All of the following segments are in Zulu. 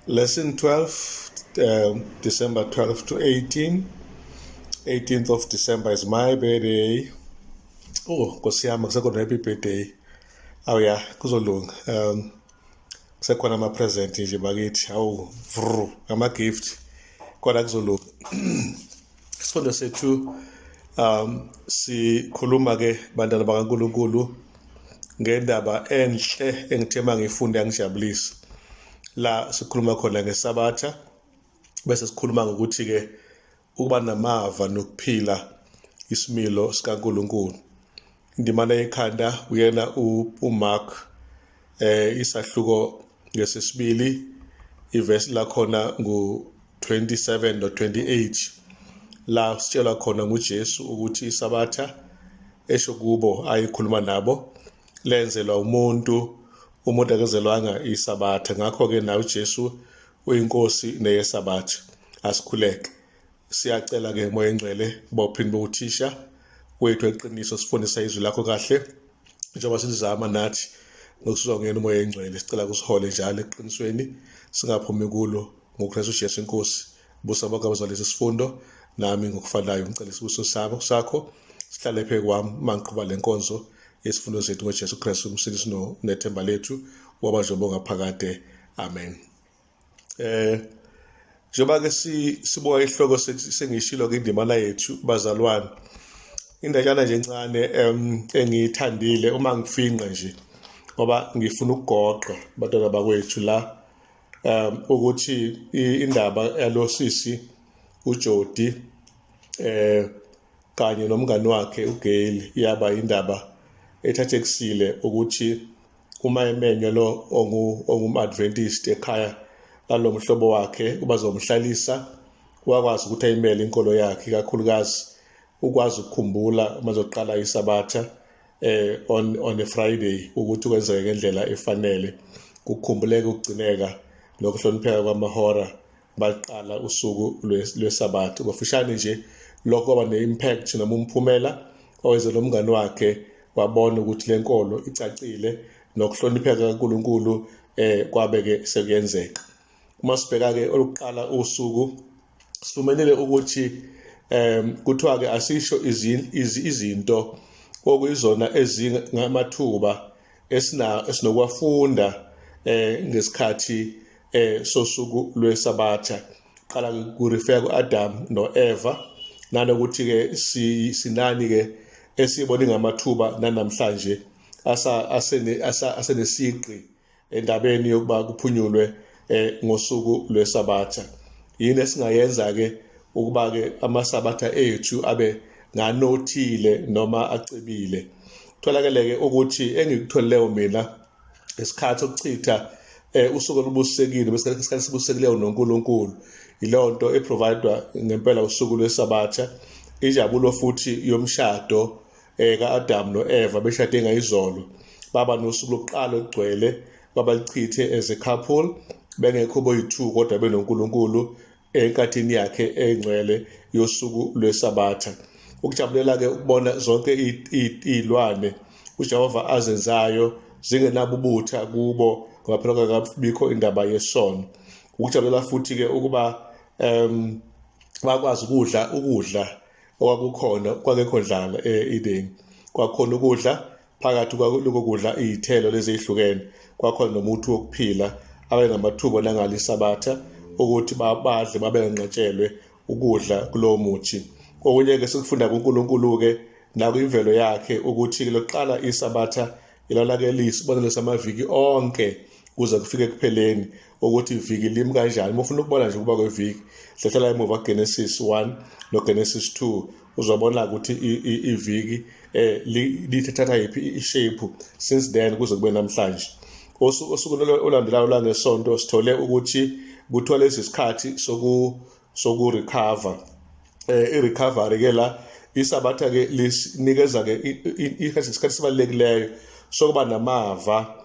Lesson 12, December 12 to 18. 18th of December is my birthday. Oh, Nkosi yami kusekhona happy birthday. Awu ya, kuzolunga. Kusekhona ama-present nje bakithi. Awu, ama-gift. Kodwa kuzolunga. Isifundo sethu sikhuluma-ke bantwana bakaNkulunkulu ngendaba enhle engithe mangiyifunde yangijabulisa. La sikhuluma khona ngesabatha bese sikhuluma ngokuthi-ke ukuba namava nokuphila isimilo sikaNkulunkulu. Indimana yekhanda uyena uMark isahluko ngesibili ivesi lakhona ngu-27 no-28 la sitshelwa khona nguJesu ukuthi isabatha esho kubo ayikhuluma nabo lenzelwa umuntu akezelwanga isabatha. Ngakho-ke nawe uJesu uyinkosi neyesabatha. Asikhuleke. Siyacela-ke Moya Engcwele bawuphinde bowuthisha wethu eqiniso sifundisa izwi lakho kahle njengoba silizama nathi ngokusizwa nguyena uMoya Engcwele. Sicela kusihole njalo eqinisweni singaphumi kulo ngoKristu Jesu inkosi. Busa bonke abazalisa isifundo nami ngokufanayo ngicela isibuso sakho sihlale phe kwami mangiqhuba lenkonzo yesifundo zethu ngoJesu Kristu umsindisi nethemba lethu wabajobo ngaphakade. Amen. Njengoba-ke sibuka isihloko sengishilo kwindimana yethu bazalwane, indatshana nje encane engiyithandile uma ngifinqa nje ngoba ngifuna ukugoqa bantwana bakwethu la ukuthi indaba yalosisi uJodi kanye nomngani wakhe uGail yaba indaba ethathekisile ukuthi uma emenywa lo ongum-Adventist ekhaya lalo mhlobo wakhe bazomhlalisa wakwazi ukuthi ayimele inkolo yakhe kakhulukazi ukwazi ukukhumbula mazoqala isabatha on a Friday ukuthi kwenzeke ngendlela efanele kukhumbuleke ukugcineka nokuhlonipheka kwamahora baqala usuku lwesabatha. Ngofishane nje lokho kwaba ne-impact noma umphumela owenze lo mngani wakhe wabona ukuthi le nkolo icacile nokuhlonipheka kaNkulunkulu kwabe-ke sekuyenzeka. Uma sibheka-ke olukuqala usuku sifumenele ukuthi kuthiwa-ke asisho izinto okuyizona ezingamathuba esinokwafunda ngesikhathi sosuku lwesabatha. Qala kurefera ku-Adam no-Eva nanokuthi-ke sinani-ke esibone ngamathuba namhlanje asenesigqi endabeni yokuba kuphunyulwe ngosuku lwesabatha. Yini esingayenza-ke ukuba-ke amasabatha ethu abe nganothile noma acebile. Kutholakele-ke ukuthi engikutholeleyo mina isikhathi sokuchitha usuku olubusisekile besikhathi sibusisekileyo noNkulunkulu ileyo nto eprovidwa ngempela usuku lwesabatha. Injabulo futhi yomshado ka-Adam no-Eva beshade ngayizolo baba nosuku lokuqala olugcwele babalichithe as a couple bengekho boyi-2 kodwa benoNkulunkulu enkathini yakhe engcwele yosuku lwesabatha. Ukujabulela-ke ukubona zonke iy'lwane uJehova azenzayo zingenabo ubutha kubo ngoba phela kakabikho indaba yesono. Ukujabulela futhi-ke ukuba bakwazi ukudla okwakukhona kwakekho ndlala e-Eden. Kwakhona ukudla phakathi kwaloko kudla iy'thelo lezi ey'hlukene kwakhona nomuthi wokuphila abe namathuba nangalisabatha ukuthi badle babenganqatshelwe ukudla kulowo muthi. Okunye-ke sikufunda kuNkulunkulu-ke nakwimvelo yakhe ukuthi lokuqala isabatha ilona-ke liyisibonelo samaviki onke kuze kufike ekupheleni ukuthi iviki limi kanjani. Uma ufuna ukubona nje ukuba kweviki hlehlela emuva kuGenesis 1 noGenesis 2 uzobona ukuthi iviki lithatha yiphi ishape since then kuze kube namhlanje. Usuku olandelayo langesonto sithole ukuthi kuthiwa lesi sikhathi sokurecover. I-recovery-ke la isabatha-ke lisinikeza-ke isikhathi sibalulekileyo sokuba namava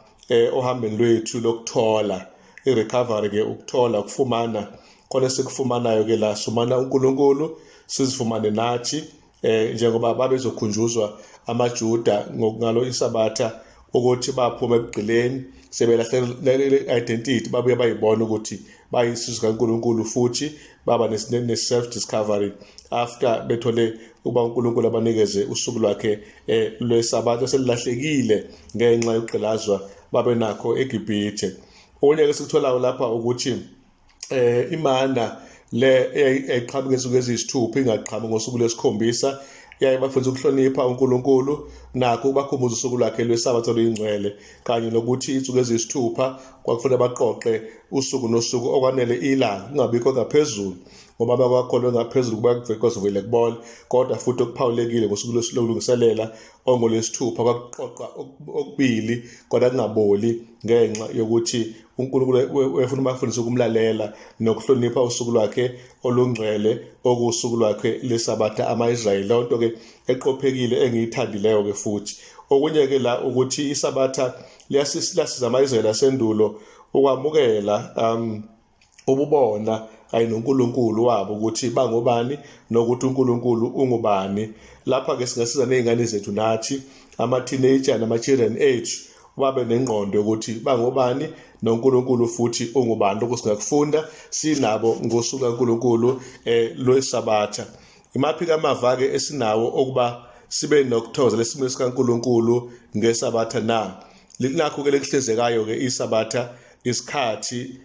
ohambeni lwethu lokuthola. I-recovery-ke ukuthola ukufumana khona esikufumanayo-ke la sifumana uNkulunkulu sizifumane nathi njengoba babezokhunjuzwa amaJuda ngalo isabatha ukuthi baphuma ebugqileni sebelahlele identity babuye bayibona ukuthi bayisizwe kaNkulunkulu futhi baba ne-self discovery after bethole uba uNkulunkulu abanikeze usuku lwakhe lwesabatha selilahlekile ngenxa yokuqilazwa babe nakho eGibhithe. Okunye ke sikutholayo lapha ukuthi imana le eqhamuka ngezinsuku eziyisithupha ingaqhamuki ngosuku lwesikhombisa yaye bafundisa ukuhlonipha uNkulunkulu nakho ukubakhumbuza usuku lwakhe lwesabatha oluyingcwele kanye nokuthi insuku eziyisithupha kwakufanele baqoqe usuku nosuku okwanele ilanga kungabikho ngaphezulu ngoba bakholwe ngaphezulu kuba because vele kubona kodwa futhi okuphawulekile ngosuku lokulungiselela ongolwesithupha kwakuqoqa okubili kodwa kungaboli ngenxa yokuthi uNkulunkulu wefuna bafundisa ukumlalela nokuhlonipha usuku lwakhe olungcwele okusuku lwakhe lesabatha ama-Israyeli. Lonto ke eqophekile engiyithandileyo ke futhi okunye ke la ukuthi isabatha liyasiza ama-Israyeli asendulo ukwamukela ububona kanye noNkulunkulu wabo ukuthi bangobani nokuthi uNkulunkulu ungubani. Lapha ke singasiza nezingane zethu nathi ama-teenager nama-children age babe nengqondo ukuthi bangobani noNkulunkulu futhi ungubani. Lokho singakufunda sinabo ngosuku kaNkulunkulu lwesabatha. Imaphi kamava ke esinawo okuba sibe nokuthokoza lesimilo sikaNkulunkulu ngesabatha na linakho ke lekuhlezekayo ke isabatha isikhathi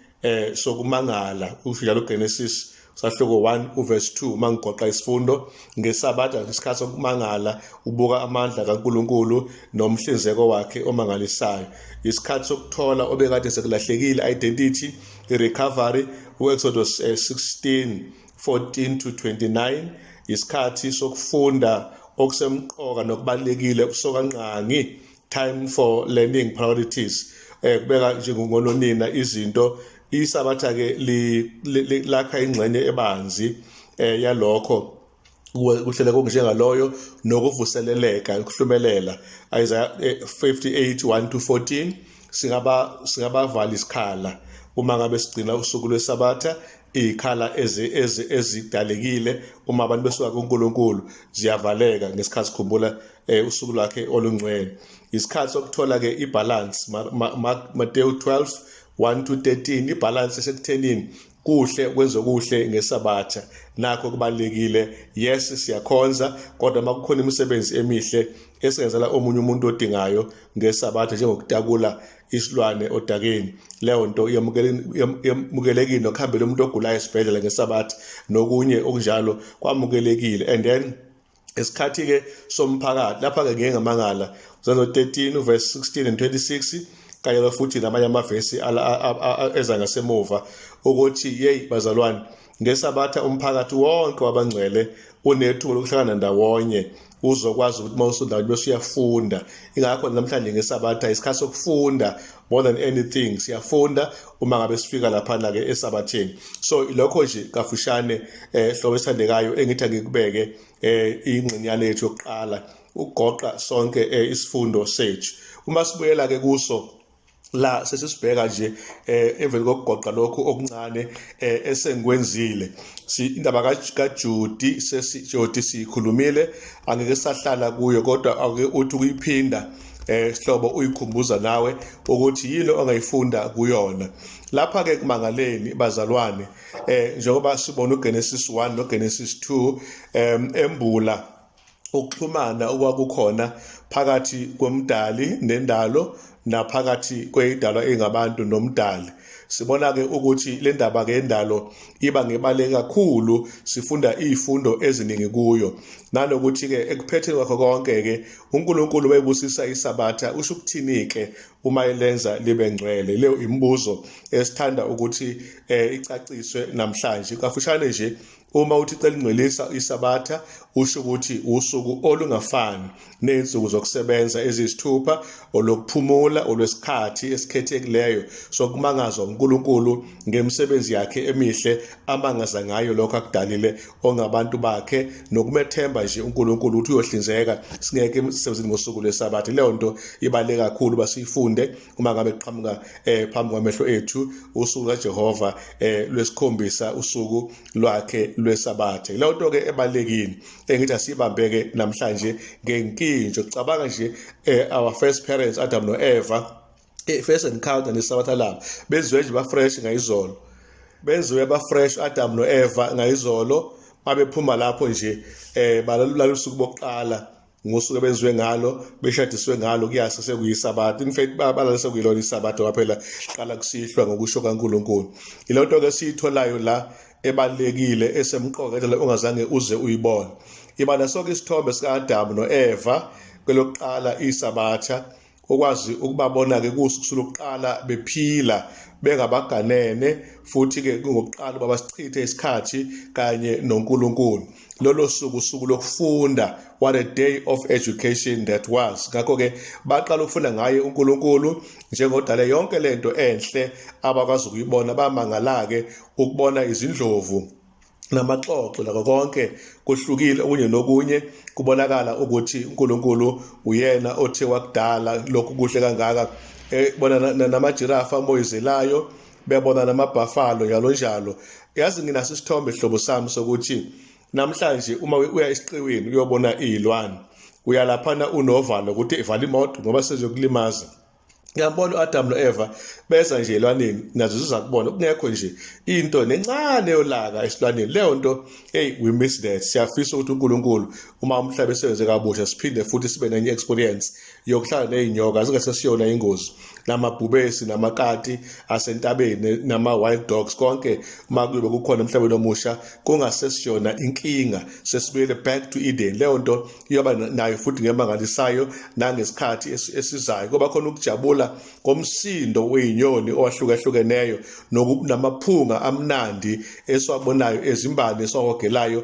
sokumangala ufika Genesis sahloko 1 uverse 2 mangigoqa isifundo ngesabatha isikhathi sokumangala ubuka amandla kaNkulunkulu nomhlinzeko wakhe omangalisayo. Isikhathi sokuthola obekade sekulahlekile identity recovery uExodus 16:14 to 29. Isikhathi sokufunda okusemqoka nokubalekile okusokanqangi time for learning priorities kubeka njengononina izinto. Isabatha ke lakha ingxenye ebanzi yalokho kuhlele konjengaloyo nokuvuseleleka ukuhlumelela. Isaiah 58:1-14 singabavala isikhala uma ngabe sigcina usuku lwesabatha ikhala ezidalekile uma abantu besuka kuNkulunkulu ziyavaleka ngesikhathi sikhumbula usuku lwakhe olungcwele. Isikhathi sokuthola ke ibalance Matthew 12:1-13 ibalance esekuthenini kuhle kwenze kuhle ngesabatha nakho kubalekile. Yes siyakhonza kodwa makukhona imisebenzi emihle esenzela omunye umuntu odingayo ngesabatha njengokutakula isilwane odakeni leyo nto yamukelekile nokuhambela umuntu ogulayo esibhedlela ngesabatha nokunye okunjalo kwamukelekile. And then isikhathi ke somphakathi lapha ke ngeke ngamangala Zeno 13 verse 16 and 26 kanye futhi namanye amavesi eza ngasemuva ukuthi hey bazalwane ngesabatha umphakathi wonke wabangcwele unethuba lokuhlangana ndawonye uzokwazi ukuthi mawusondayo bese uyafunda. Ingakho namhlanje ngesabatha isikhathi sokufunda more than anything siyafunda uma ngabe sifika lapha ke esabatheni. So lokho nje kafushane hlobo esithandekayo engithi ngikubeke ingcinyane yethu yokuqala ugoqa sonke isifundo sethu. Uma sibuyela ke kuso la sesibheka nje emveni kokugoqa lokho okuncane esengikwenzile indaba kaJudi sesijodi sikhulumile angeke sahlala kuyo kodwa ake uthi ukuyiphinda sihlobo uyikhumbuza nawe ukuthi yini ongayifunda kuyona. Lapha ke kumangaleni bazalwane njengoba sibona uGenesis 1 noGenesis 2 embula ukuxhumana okwakukhona phakathi komdali nendalo naphakathi kweyidalwa engabantu nomdali. Sibona ke ukuthi le ndaba ke endalo iba ngebaleke kakhulu sifunda izifundo eziningi kuyo nanokuthi ke ekuphetheni kwakho konke ke uNkulunkulu wayebusisa isabatha usho ukuthini ke uma elenza libe ngcwele. Leyo imibuzo esithanda ukuthi icaciswe namhlanje kafushane nje. Uma uthi cela ingcwelisa isabatha usho ukuthi usuku olungafani nezinsuku zokusebenza ezisithupha olokuphumula olwesikhathi esikhethekileyo sokumangazwa uNkulunkulu ngemisebenzi yakhe emihle amangaza ngayo lokho akudalile ongabantu bakhe nokumethemba nje uNkulunkulu uthi uyohlinzeka singeke emsebenzini ngosuku lwesabatha. Leyo nto ibaleke kakhulu basifunde uma ngabe qhamuka phambi kwamehlo ethu usuku kaJehova lwesikhombisa usuku lwakhe lwesabatha. Leyo nto ke ebalekile engithi asibambeke namhlanje ngenkinjo. Cabanga nje our first parents Adam noEva first encounter nesabatha labo benziwe nje ba-fresh ngayizolo, benziwe ba-fresh Adam no-Eva ngayizolo, babephuma lapho nje balalo suku bokuqala ngosuku benziwe ngalo, beshadiswe ngalo, kuyase sekuyisabatha. In fact balale sekuyilona isabatha ngoba phela qala kusihlwa ngokusho kaNkulunkulu. Ilonto ke siyitholayo la ebalekile esemqoka edla ongazange uze uyibone. Ibala sonke isithombe sika-Adam no-Eva kwelokuqala isabatha, okwazi ukubabona ke kusuku lokuqala bephila bengabaganene, futhi ke ngokuqala babasichithe isikhathi kanye noNkulunkulu. Lolo suku lokufunda, what a day of education that was. Ngakho ke baqala ukufunda ngaye uNkulunkulu njengodala yonke lento enhle abakwazi ukuyibona, bamangala ke ukubona izindlovu namaxoxo lakho konke kuhlukile okunye nokunye, kubonakala ukuthi uNkulunkulu uyena othe wakudala lokhu kuhle kangaka. Bona namajirafa amoyizelayo, bebona namabhafalo njalo njalo. Yazi nginaso isithombe hlobo sami sokuthi namhlanje uma uya esiqiwini uyobona izilwane, uyalaphana unovalo ukuthi ivala imoto ngoba sezokulimaza. Ngiyabona uAdam noEva beza nje elwaneni, nazo zizakubona kungekho nje into nencane yolaka esilwaneni. Leyo nto we miss that. Siyafisa ukuthi uNkulunkulu uma umhlaba esenze kabusha siphinde futhi sibe nenye experience yokuhlala nezinyoka zingasesiyona ingozi, namabhubesi namakati asentabeni nama-wild dogs, konke uma kube kukhona emhlabeni omusha kungasesiyona inkinga, sesibuyele back to Eden. Leyo nto iyoba nayo futhi ngemangalisayo nangesikhathi esizayo, kuba khona ukujabula komsindo wezinyoni owahlukahlukeneyo namaphunga amnandi esiwabonayo ezimbali esiwahogelayo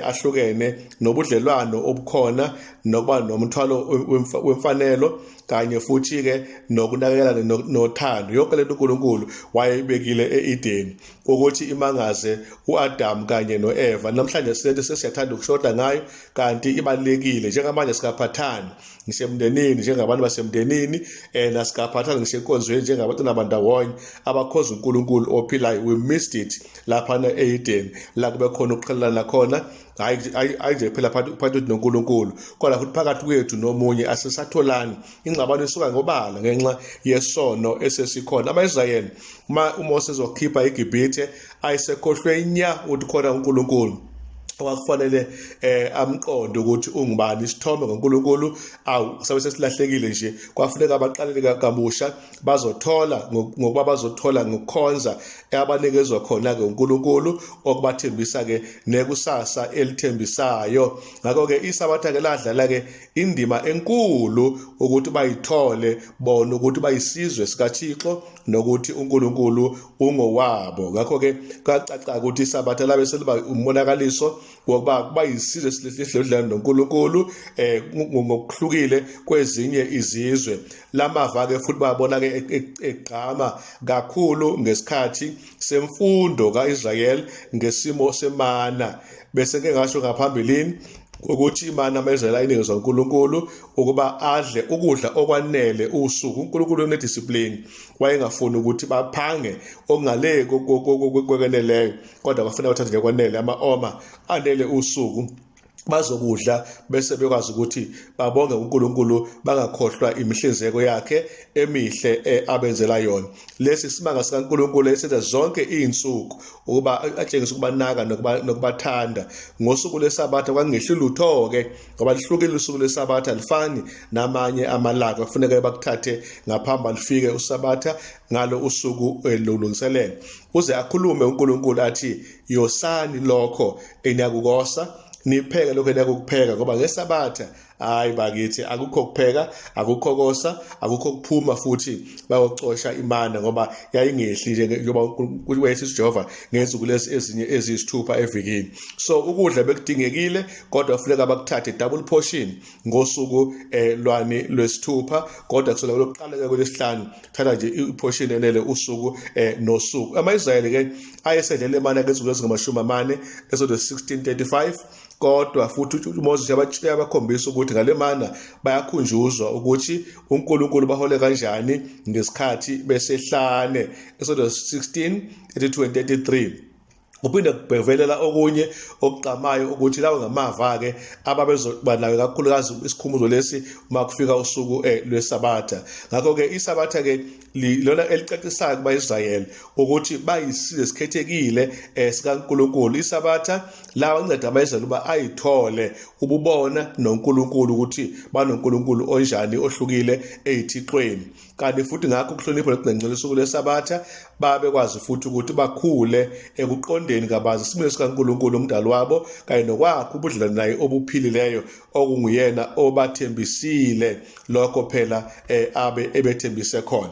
ahlukene, nobudlelwano obukhona, nokuba nomthwalo wemfanelo kanye futhi ke nokunakekela nothando. Yonke lento uNkulunkulu wayebekile eEden ukuthi imangaze uAdam kanye noEva. Namhlanje sento sesiyathanda ukushoda ngayo, kanti ibalekile. Njengamanje sikaphathani ngisemndenini njengabantu basemndenini, nasikaphathani ngisenkonzweni njengabantu nabandawonye abakhoza uNkulunkulu ophilayo. We missed it laphana eEden, la kube khona ukuqhelana khona, hayi nje phela phakathi noNkulunkulu, kodwa futhi phakathi kwethu nomunye asisatholani. Ingxabano isuka ngobala ngenxa yesono esesikhona. Ama-Israyeli uMose ezokhipha iGibhithe ayisekhohlwe nya ukuthi khona uNkulunkulu, okufanele amqonde ukuthi ungubani isithombe ngoNkulunkulu sabe sesilahlekile nje. Kwafuneka abaqalele kabusha, bazothola ngokuba bazothola ngokukhonza abanikezwa khona ke uNkulunkulu, okubathembisa ke nekusasa elithembisayo. Ngakho ke isabatha ke ladlala ke indima enkulu ukuthi bayithole bona ukuthi bayisizwe sikaThixo nokuthi uNkulunkulu ungowabo. Ngakho ke kacaca ukuthi isabatha labe seliba umonakaliso wokuba bayisizwe sihlelodlana noNkulunkulu ngokuhlukile kwezinye izizwe. Lamava ke futhi babona ke egqama kakhulu ngesikhathi semfundo kaIsrayeli ngesimo semana, bese ke ngasho ngaphambilini ukuthi imana ama-Israyeli ayinikezwa uNkulunkulu ukuba adle ukudla okwanele usuku. uNkulunkulu unediscipline, wayengafuni ukuthi baphange okungale kokweneleyo, kodwa bafuna bathathe nje kwanele ama-oma anele usuku bazokudla, bese bekwazi ukuthi babonge uNkulunkulu, bangakhohlwa imihlinzeko yakhe emihle abenzela yona. Lesi simanga sikaNkulunkulu esenza zonke izinsuku ukuba atshengise ukubanaka nokubathanda. Ngosuku lesabatha kwangehli lutho ke, ngoba lihlukile usuku lesabatha, alifani namanye amalanga. Kufuneka bakuthathe ngaphambi lifike usabatha ngalo usuku lolungiselelo, uze akhulume uNkulunkulu athi yosani lokho eniyakukosa, nipheke lokho eniyakupheka, ngoba ngesabatha hayi bakithi akukho kupheka, akukho kosa, akukho kuphuma futhi bayocosha imana, ngoba yayingehli nje njengoba uNkulunkulu Jehova ngezinsuku lezi ezinye eziyisithupha evikini. So ukudla bekudingekile, kodwa kufuneka bakuthathe double portion ngosuku lwani lwesithupha, kodwa kusela lokuqala kwelesihlanu thatha nje iportion enele usuku nosuku. Ama-Israyeli ke ayesedlela imana ngezinsuku ezingamashumi 40 eSodom 16:35, kodwa futhi uMoses yabakhombisa ukuthi ngale mana bayakhunjuzwa ukuthi uNkulunkulu bahole kanjani ngesikhathi besehlane. eSodom 16:32-33 uphinde kubevelela okunye okuqamayo ukuthi lawo ngamava ke ababezoba nayo kakhulukazi isikhumbuzo lesi uma kufika usuku lwesabatha. Ngakho ke isabatha ke lona elicacisayo kuba Israyeli ukuthi bayisizwe esikhethekile sikaNkulunkulu. Isabatha lawa inceda abayizela uba ayithole ububona noNkulunkulu ukuthi banoNkulunkulu onjani ohlukile ezithixweni. Kanti futhi ngakho ukuhlonipha lokugcina usuku lwesabatha babekwazi futhi ukuthi bakhule ekuqondeni kabanzi isimilo sikaNkulunkulu umdali wabo kanye nokwakha ubudlelwano naye obuphilileyo okunguyena obathembisile lokho phela ebethembise khona.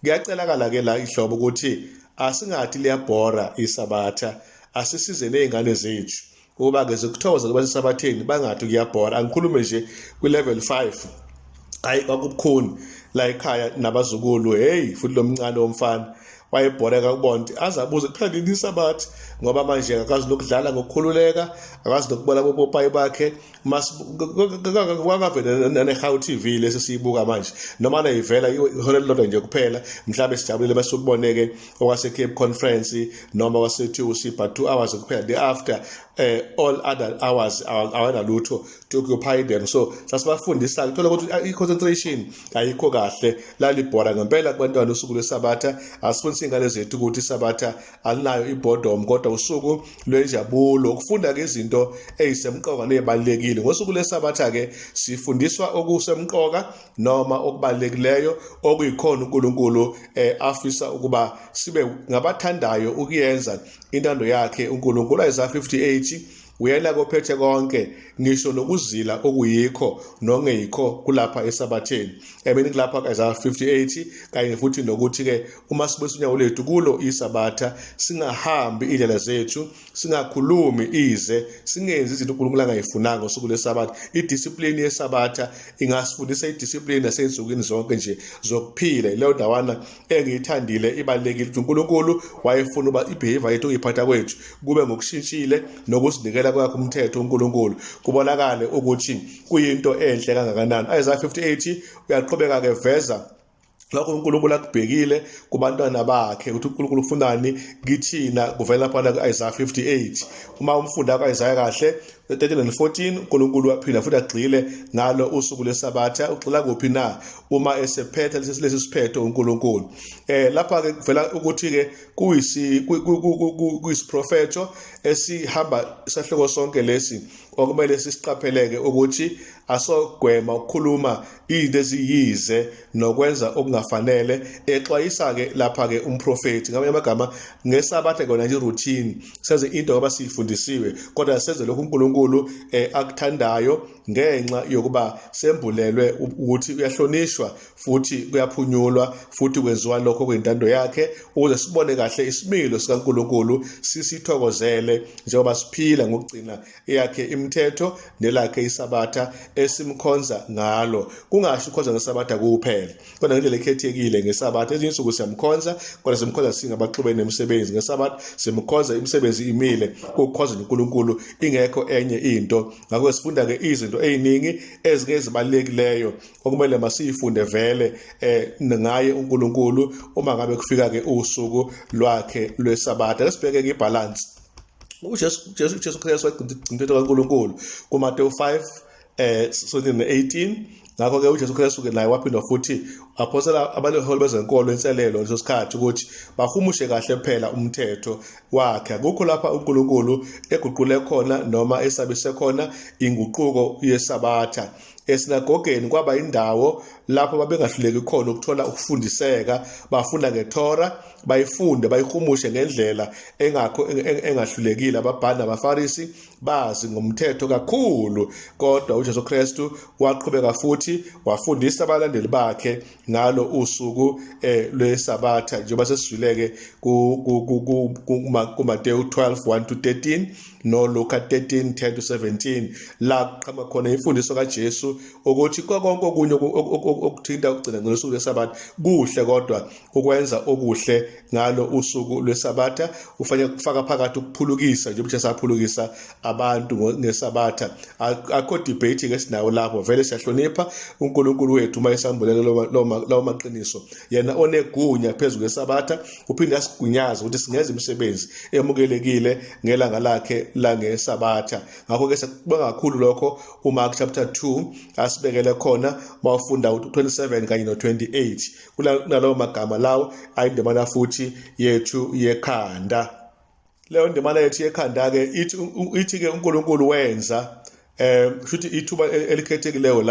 Kuyacelakala ke la ihlobo ukuthi asingathi liyabhora isabatha, asisize nezingane zethu ukuba ke zikuthokoza kuba sesabatheni bangathi kuyabhora. Angikhulume nje kwi-level 5 hayi kwakubukhuni la ekhaya nabazukulu, hey futhi lo mncane womfana wayebhoreka kubona ukuthi azabuze kuphela nini isabathi ngoba manje akazi nokudlala ngokukhululeka, akazi nokubona bopopayi bakhe wakavela neHawu TV lesi siyibuka manje noma nayivela ihole lodwa nje kuphela mhlawumbe sijabulele bese ukuboneke okwase Cape Conference noma wasethi usipha 2 hours kuphela. The after all other hours awanalutho to occupy them. So sasibafundisa uthola ukuthi i-concentration ayikho kahle lalibhora ngempela kubantwana usuku lwesabatha. Asifundise ingane zethu ukuthi isabatha alinayo ibhodom kodwa usuku lwenjabulo ukufunda ke izinto ezisemqoka nezibalekile. Ngosuku lwesabatha ke sifundiswa okusemqoka noma okubalekileyo okuyikhona uNkulunkulu afisa ukuba sibe ngabathandayo ukuyenza intando yakhe uNkulunkulu. Isaiah 58 uyena kophethe konke ngisho nokuzila okuyikho nongeyikho kulapha esabatheni. Emini kulapha Isaiah 58 kanye futhi nokuthi ke uma sibuyisa unyawo lethu kulo isabatha singahambi indlela zethu, singakhulumi ize, singenzi izinto uNkulunkulu angayifunanga ngosuku lwesabatha. Idiscipline yesabatha ingasifundisa idiscipline naseyinsukwini zonke nje zokuphila. Leyo ndawana engiyithandile ibalekile ukuthi uNkulunkulu wayefuna uba ibehavior yethu uyiphatha kwethu kube ngokushintshile nokusinikela kwakhe umthetho uNkulunkulu kubonakale ukuthi kuyinto enhle kangakanani. Isaiah 58 uyaqhubeka ke veza lokho uNkulunkulu akubhekile kubantwana bakhe ukuthi uNkulunkulu ufunani kithina kuvela phana ku-Isaiah 58. Uma umfunda kaIsaiah kahle 13 and 14 uNkulunkulu waphinda futhi agxile ngalo usuku lwesabatha. Ugxila kuphi na uma esephetha lesi siphetho uNkulunkulu lapha ke kuvela ukuthi ke kuyisiprofeto esihamba isahloko sonke lesi okumele sisiqapheleke ukuthi asogwema ukukhuluma izinto eziyize nokwenza okungafanele. Exwayisa ke lapha ke umprofeti ngamanye amagama ngesabatha kona nje routine senze into ngoba sifundisiwe kodwa senze lokho uNkulunkulu akuthandayo ngenxa yokuba sembulelwe ukuthi uyahlonishwa futhi kuyaphunyulwa futhi kwenziwa lokho kwintando yakhe ukuze sibone kahle isimilo sikaNkulunkulu sisithokozele njengoba siphila ngokugcina yakhe imithetho nelakhe isabatha esimkhonza ngalo. Kungasho ukhonza ngesabatha kuphela kodwa ngendlela ekhethekile ngesabatha. Ezinye insuku siyamkhonza kodwa simkhonza singabaxubene nemisebenzi. Ngesabatha simkhonza imisebenzi imile ukukhonza uNkulunkulu ingekho enye into. Ngakho sifunda ke izinto eziningi ezibalelekileyo okumele masiyifunde vele ngaye uNkulunkulu uma ngabe kufika ke usuku lwakhe lwesabatha. Lesibheke ke ibalance uJesu Kristu wagcina kaNkulunkulu kuMateyu 5:17-18. Ngakho ke uJesu Kristu ke naye waphinda futhi aphosela abaleholi bezenkolo inselelo leso sikhathi ukuthi bahumushe kahle phela umthetho wakhe. Akukho lapha uNkulunkulu eguqule khona noma esabise khona inguquko yesabatha. Esinagogeni kwaba indawo lapho babengahluleki khona ukuthola ukufundiseka. Bafunda ngeTorah, bayifunde bayihumushe ngendlela engahlulekile. Ababhali nabaFarisi bazi ngomthetho kakhulu kodwa uJesu Kristu waqhubeka futhi wafundisa abalandeli bakhe ngalo usuku lwesabatha njengoba sesizwileke kuMateyu 12:1-13 no Luka 13:10-17 la qhamuka khona imfundiso kaJesu ukuthi konke okunye okuthinta ukugcina ngosuku lweSabatha kuhle, kodwa ukwenza okuhle ngalo usuku lweSabatha ufanele kufaka phakathi ukuphulukisa nje ukuthi saphulukisa abantu ngeSabatha. Akho debate ke sinawo lapho, vele siyahlonipha uNkulunkulu wethu uma esambulela lawo maqiniso. Yena onegunya phezulu kweSabatha uphinde asigunyaze ukuthi singenza imisebenzi emukelekile ngelanga lakhe langeSabatha. Ngakho ke sakubonga kakhulu lokho uMark chapter 2 asibekele khona mawufunda u27 kanye no28 kunalawo magama lawo ayindemana futhi yethu yekhanda. Leyo ndimana yethu yekhanda ke ithi ke uNkulunkulu wenza futhi ithuba elikhethekileyo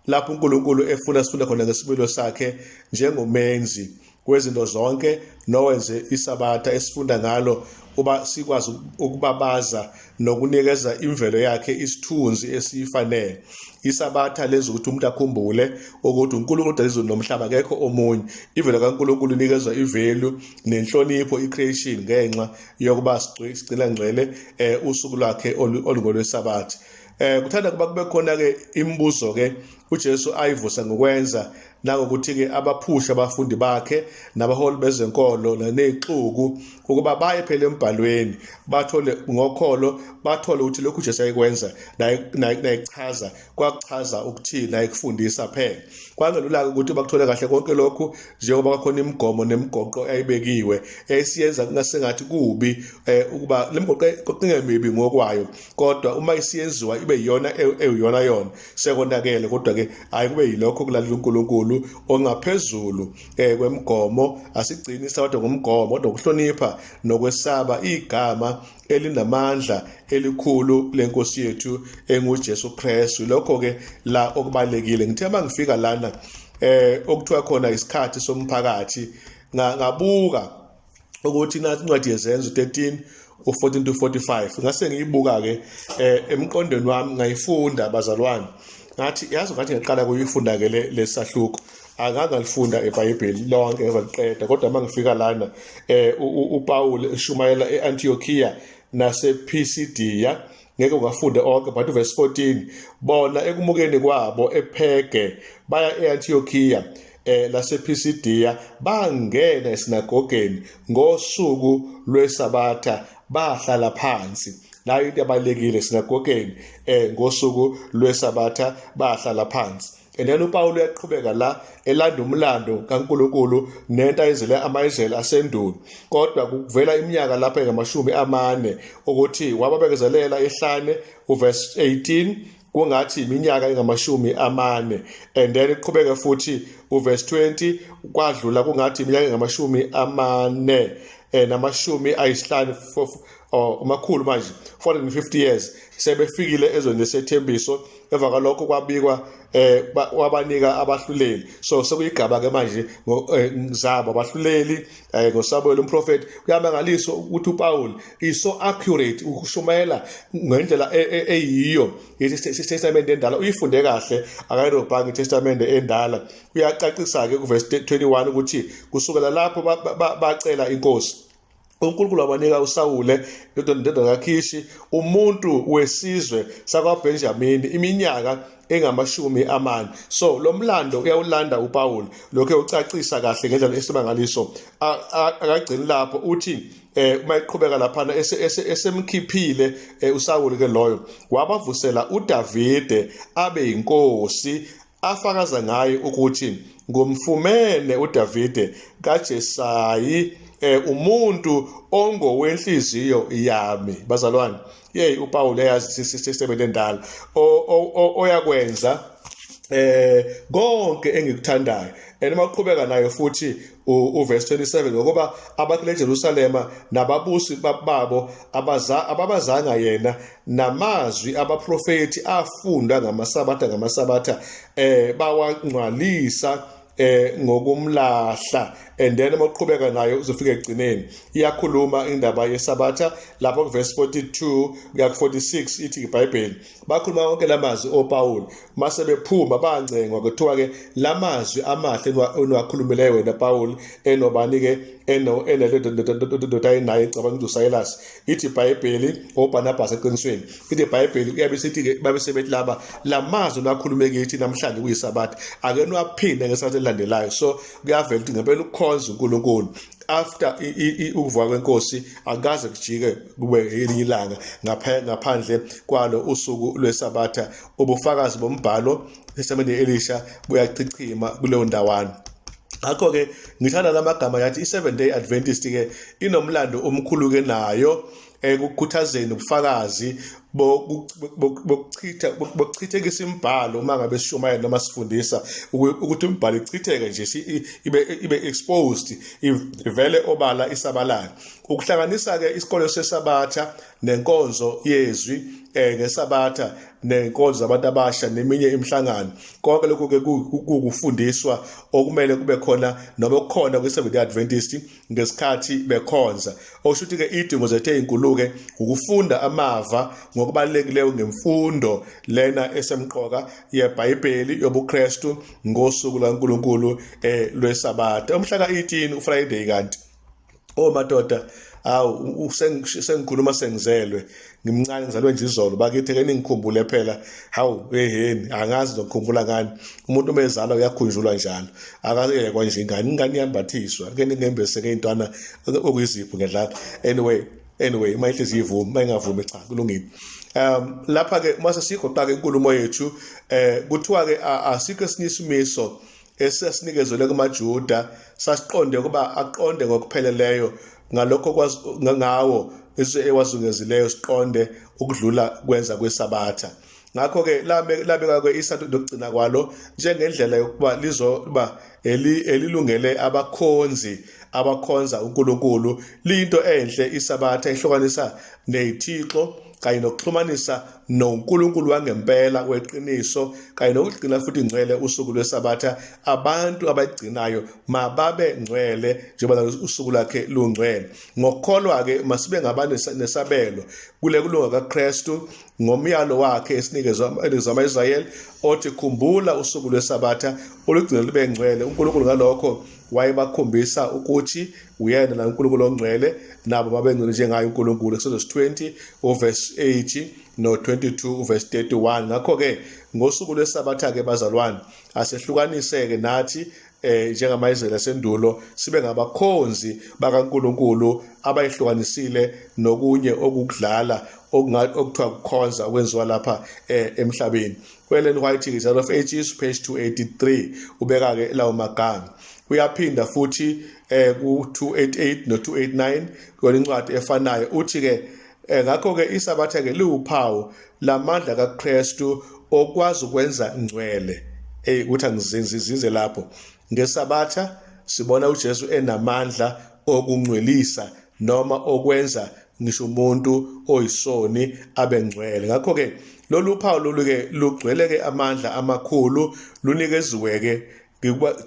lapho uNkulunkulu efuna sifunda khona ngesibilo sakhe njengomenzi kwezinto zonke nowenze iSabatha esifunda ngalo uba sikwazi ukubabaza nokunikeza imvelo yakhe isithunzi esifanele. iSabatha lezi ukuthi umuntu akhumbule ukuthi uNkulunkulu udala izulu nomhlaba akekho omunye. Ivelo kaNkulunkulu inikezwa ivalue nenhlonipho icreation ngenxa yokuba sigcina ngcwele usuku lwakhe olungolweSabatha. Kuthanda kuba kube khona ke imibuzo ke uJesu ayivusa ngokwenza nangokuthi ke abaphusha abafundi bakhe nabaholi bezenkolo nezixuku ukuba baye phela embhalweni bathole ngokholo bathole ukuthi lokhu Jesu ayikwenza nayichaza kwachaza ukuthini ayikufundisa phela. Kwangelula ukuthi bakuthole kahle konke lokhu njengoba khona imigomo nemigoqo ayibekiwe esiyenza kungasengathi kubi ukuba lemigoqo ingemibi ngokwayo, kodwa uma isiyenziwa ibe yiyona yona sekonakele, kodwa ke ayikube yilokho kulalela uNkulunkulu ongaphezulu kwemigomo. Asigcini iSabatha ngomgomo kodwa ukuhlonipha nokwesaba igama elinamandla elikhulu lenkosi yethu enguJesu Kristu. Lokho ke la okubalekile ngithe mangifika lana okuthiwa khona isikhathi somphakathi ngabuka ukuthi nathi incwadi yezenzo 13 u14-45 ngase ngiyibuka ke emqondweni wami ngayifunda bazalwane. Ngathi yazi ngathi ngiqala kuyifunda ke lesahluko angangalifunda eBhayibheli lonke ngizaliqeda, kodwa mangifika lana uPaul eshumayela eAntiochia nasePisidia ngeke ungafunda onke, but verse 14 bona ekumukeni kwabo ePhege baya eAntiochia lasePisidia bangena esinagogeni ngosuku lweSabatha bahlala phansi. La into abalekile esinagogeni ngosuku lweSabatha bahlala phansi. And then uPaul uyaqhubeka la elanda umlando kaNkulunkulu nento ayizele amaIsraeli asendulo, kodwa kuvela iminyaka lapha engamashumi 4 ukuthi wababekezelela ehlane uverse 18 kungathi iminyaka engamashumi 4, and then iqhubeka futhi uverse 20 kwadlula kungathi iminyaka engamashumi 4 namashumi ayisihlanu umakhulu manje 450 years sebefikile ezweni lesethembiso. Emva kwalokho kwabikwa wabanika abahluleli, so sekuyigaba ke manje ngizaba abahluleli ngoSamuel umprofeti. Kuyamangaliswa ukuthi uPaul is so accurate ukushumayela ngendlela eyiyo iTestament endala. Uyifunde kahle akayirobhanga iTestament endala. Uyacacisa ke kuverse 21 ukuthi kusukela lapho bacela inkosi uNkulunkulu wabanika uSawule indodana kaKhishi umuntu wesizwe sakwaBenjamini iminyaka engamashumi 4. So lo mlando uyawulanda uPaul lokho ucacisa kahle ngendlela esimangaliso. Akagcini lapho uthi uma iqhubeka lapha esemkhiphile uSawule ke loyo wabavusela uDavide abe inkosi afakaza ngaye ukuthi ngomfumene uDavide kaJesayi umuntu ongowenhliziyo yami. Bazalwane, uPaul eyazi iTestament endala oyakwenza konke engikuthandayo. And maqhubeka nayo futhi uverse 27 ngoba abakule eJerusalema nababusi babo ababazanga yena namazwi abaprofeti afunda ngamasabatha bawangcwalisa ngokumlahla and then mawuqhubeka nayo uzofika egcineni iyakhuluma indaba yesabatha lapho verse 42 kuya 46 ithi iBhayibheli bakhuluma konke lamazwi oPaul mase bephuma bancengwa kuthiwa ke lamazwi amahle eniwakhulumileyo wena Paul enobani ke naye cabanga uSilas ithi iBhayibheli oBarnabas eqinisweni ithi iBhayibheli kuyabe sithi ke babe sebethi laba lamazwi lakhulume kithi namhlanje kuyisabatha ake niwaphinde ngesathi elandelayo so kuyavela ukuthi ngempela ukukhonza uNkulunkulu after ukuvuka kwenkosi akaze kujike kube elinye ilanga ngaphandle kwalo usuku lwesabatha ubufakazi bombhalo esemeni Elisha buyachichima kuleyo ndawana. Ngakho ke ngithanda lamagama yathi i7 Day Adventist ke inomlando omkhulu ke nayo ekukhuthazeni ubufakazi bokuchitheka isimbhalo uma ngabe sishumayela noma sifundisa ukuthi umbhalo ichitheke nje ibe exposed ivele obala isabalala ukuhlanganisa ke isikole sesabatha nenkonzo yezwi ngesabatha nenkonzo zabantu abasha neminye imihlangano konke lokho ke kukufundiswa okumele kube khona noma kukhona kwi7 Day Adventist ngesikhathi bekhonza okusho ukuthi ke idingo zethu ezinkuluke ukufunda amava ngokubalelekileyo ngemfundo lena esemqoka yeBhayibheli yobuKristu ngosuku laNkulunkulu lwesabatha umhla ka18 uFriday kanti madoda sengikhuluma sengizelwe ngimncane ngizalwe nje izolo bakithi ke ningikhumbule phela angazi ngikhumbula ngani umuntu umezalwa uyakhunjulwa njalo akayekwa nje ingane iyambathiswa ke ningembese ke intwana okuyizipho ngedlala anyway mayihlezi ivuma mayingavumi cha kulungile lapha ke mase sigoqa ke inkulumo yethu kuthiwa ke asikho sinisimiso esesinikezwe kumaJuda sasiqonde kuba aqonde ngokupheleleyo ngalokho ngawo ewazungezileyo siqonde ukudlula kwenza kwesabatha ngakho ke labeka ke isathu lokugcina kwalo njengendlela yokuba lizoba elilungele abakhonza uNkulunkulu linto enhle isabatha ihlokanisa neThixo kanye nokuxhumanisa noNkulunkulu wangempela weqiniso kanye nokugcina futhi ingcwele usuku lwesabatha abantu abayigcinayo mababe ngcwele njengoba usuku lakhe lungcwele ngokukholwa ke masibe ngabantu nesabelo kule kulunga kaKristu ngomyalo wakhe esinikezwa amaIsrayeli othi khumbula usuku lwesabatha olugcina libe ngcwele uNkulunkulu ngalokho wayebakhombisa ukuthi uyena la uNkulunkulu ongcwele nabo babengcwele njengaye uNkulunkulu Exodus 20 verse 8 no 22 verse 31 ngakho ke ngosuku lwesabatha ke bazalwane asehlukaniseke nathi njengamayizela sendulo sibe ngabakhonzi bakaNkulunkulu abayihlukanisile nokunye okudlala okuthiwa kukhonza okwenziwa lapha emhlabeni Ellen White Journal of Ages page 283 ubeka ke lawo magama uyaphinda futhi ku288 no289 kule incwadi efanayo uthi ke ngakho ke isabatha ke liwuphawu lamandla kaKristu okwazi ukwenza ingcwele ukuthi angizinzize lapho ngesabatha sibona uJesu enamandla okungcwelisa noma okwenza ngisho umuntu oyisoni abengcwele ngakho ke lolu phawu loluke lugcwele ke amandla amakhulu lunikeziwe ke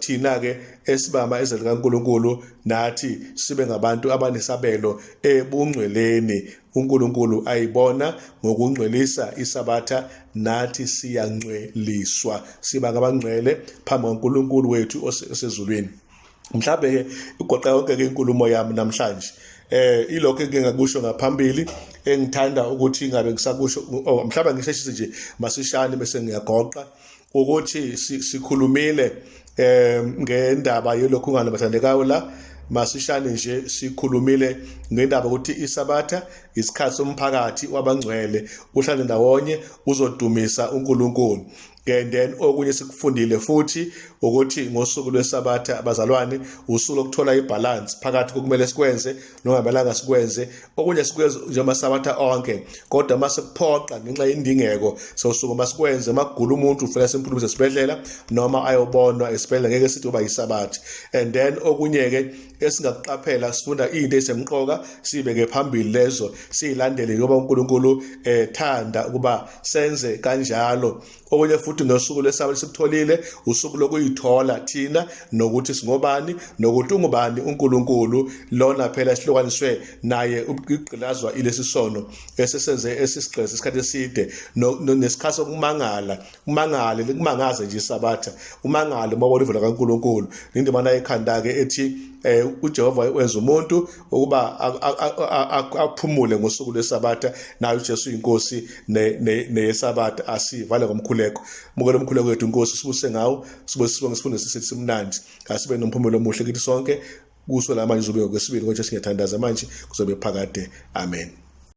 thina ke esibama ezeli kaNkulunkulu nathi sibe ngabantu abanesabelo ebungcweleni uNkulunkulu ayibona ngokungcwelisa isabatha nathi siyangcweliswa siba ngabangcwele phambi kaNkulunkulu wethu osezulwini mhlawumbe ke igoqa yonke ke inkulumo yami namhlanje ilokho engingakusho ngaphambili engithanda ukuthi ngabe ngisakusho mhlawumbe ngisheshise nje masishane bese ngiyagoqa ukuthi sikhulumile ngendaba yelokhu ngane bathandekayo la masishane nje sikhulumile ngendaba ukuthi isabatha isikhathi somphakathi wabangcwele uhlale ndawonye uzodumisa uNkulunkulu and then okunye sikufundile futhi ukuthi ngosuku lwesabatha abazalwane usuku lokuthola ibalance phakathi kokumele sikwenze nongamelanga sikwenze okunye sikwenze njengoba sabatha onke kodwa mase kuphoqa ngenxa yendingeko sosuku masikwenze magula umuntu ufela semphulumise esibedlela noma ayobonwa esibedlela ngeke sithi uba yisabatha and then okunye ke esingakuqaphela sifunda into esemqoka sibeke phambili lezo siyilandele ngoba uNkulunkulu thanda ukuba senze kanjalo. Okunye futhi ngosuku lweSabatha sikutholile usuku lokuyithola thina nokuthi singobani nokuthi ungubani uNkulunkulu lona phela esihlukaniswe naye igqilazwa ilesi sono esesenze esisigqeze isikhathi eside nesikhathi sokumangala kumangaze nje iSabatha umangale uma ubona ivela kaNkulunkulu indima nayo ekhanda ke ethi uJehova wenza umuntu ukuba aphumule ngosuku lweSabatha nayo uJesu inkosi neyeSabatha asivale ngomkhuleko mukele umkhuleko wethu inkosi sibuse ngawo sibe sibonge sifunde sisethi simnandi asibe nomphumulo omuhle kithi sonke kuso la manje uzobe ngokwesibili ngoba singiyathandaza manje kuzobe phakade amen.